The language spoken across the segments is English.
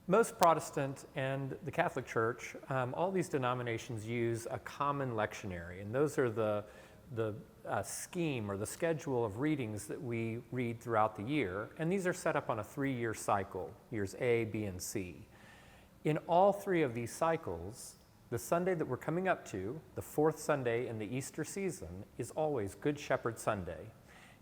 Most Protestant and the Catholic Church, all these denominations use a common lectionary, and those are the scheme or the schedule of readings that we read throughout the year, and these are set up on a 3-year cycle, years A, B, and C. In all 3 of these cycles, the Sunday that we're coming up to, the 4th Sunday in the Easter season, is always Good Shepherd Sunday.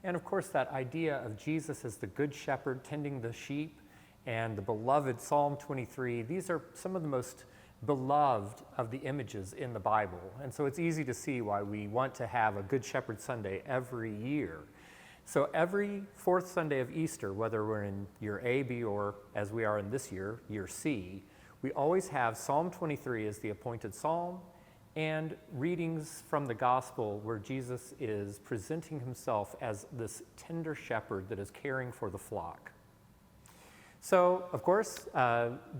And of course, that idea of Jesus as the Good Shepherd tending the sheep and the beloved Psalm 23, these are some of the most beloved of the images in the Bible. And so it's easy to see why we want to have a Good Shepherd Sunday every year. So every 4th Sunday of Easter, whether we're in year A, B, or as we are in this year, year C, we always have Psalm 23 as the appointed psalm and readings from the gospel where Jesus is presenting himself as this tender shepherd that is caring for the flock. So, of course,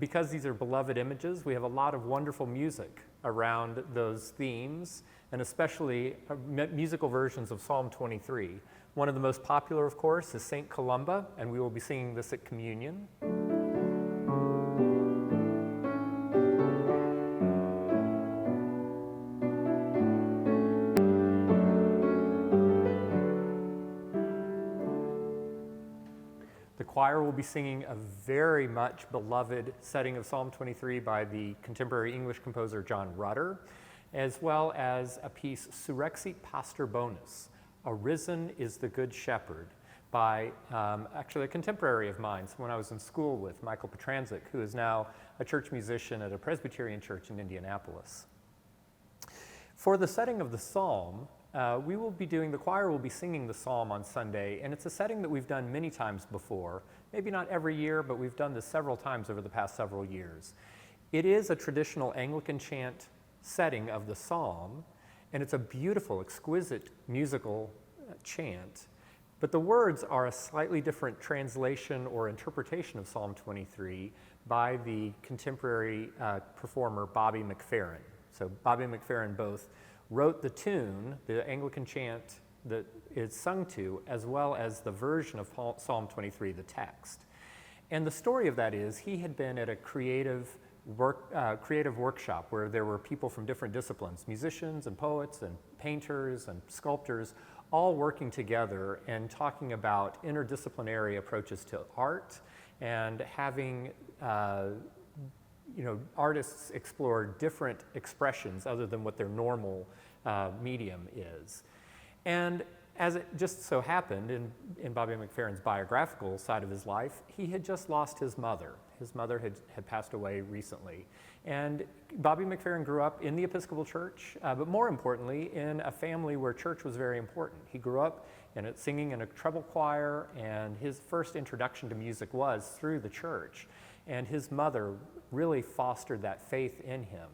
because these are beloved images, we have a lot of wonderful music around those themes, and especially musical versions of Psalm 23. One of the most popular, of course, is St. Columba, and we will be singing this at communion. The choir will be singing a very much beloved setting of Psalm 23 by the contemporary English composer John Rutter, as well as a piece, Surrexit Pastor Bonus, Arisen is the Good Shepherd, by actually a contemporary of mine, someone I was in school with, Michael Petranzik, who is now a church musician at a Presbyterian church in Indianapolis. For the setting of the psalm, the choir will be singing the psalm on Sunday, and it's a setting that we've done many times before. Maybe not every year, but we've done this several times over the past several years. It is a traditional Anglican chant setting of the psalm, and it's a beautiful, exquisite musical chant, but the words are a slightly different translation or interpretation of Psalm 23 by the contemporary performer Bobby McFerrin. So Bobby McFerrin both wrote the tune, the Anglican chant that it's sung to, as well as the version of Psalm 23, the text. And the story of that is he had been at a creative workshop where there were people from different disciplines, musicians and poets and painters and sculptors, all working together and talking about interdisciplinary approaches to art and having artists explore different expressions other than what their normal medium is. And as it just so happened, in Bobby McFerrin's biographical side of his life, he had just lost his mother. His mother had passed away recently. And Bobby McFerrin grew up in the Episcopal Church, but more importantly, in a family where church was very important. He grew up singing in a treble choir, and his first introduction to music was through the church. And his mother really fostered that faith in him.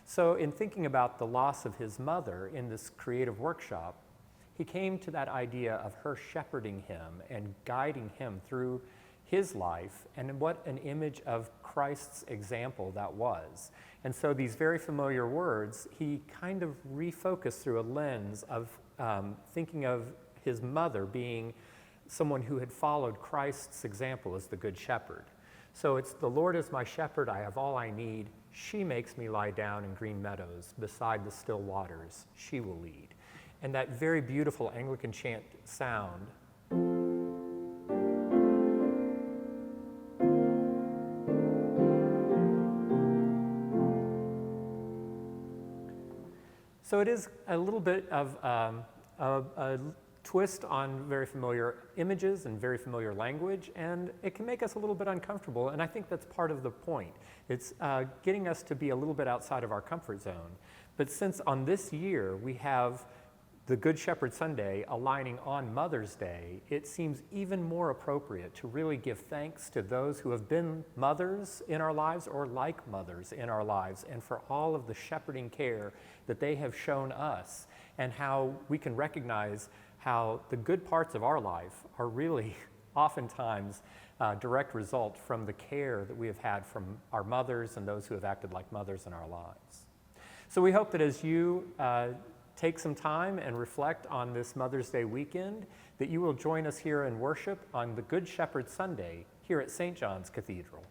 So in thinking about the loss of his mother in this creative workshop, he came to that idea of her shepherding him and guiding him through his life, and what an image of Christ's example that was. And so these very familiar words, he kind of refocused through a lens of thinking of his mother being someone who had followed Christ's example as the Good Shepherd. So it's, the Lord is my shepherd, I have all I need. She makes me lie down in green meadows, beside the still waters, she will lead. And that very beautiful Anglican chant sound. So it is a little bit of a twist on very familiar images and very familiar language, and it can make us a little bit uncomfortable, and I think that's part of the point. It's getting us to be a little bit outside of our comfort zone. But since on this year we have the Good Shepherd Sunday aligning on Mother's Day, it seems even more appropriate to really give thanks to those who have been mothers in our lives or like mothers in our lives, and for all of the shepherding care that they have shown us, and how we can recognize how the good parts of our life are really oftentimes a direct result from the care that we have had from our mothers and those who have acted like mothers in our lives. So we hope that as you take some time and reflect on this Mother's Day weekend, that you will join us here in worship on the Good Shepherd Sunday here at St. John's Cathedral.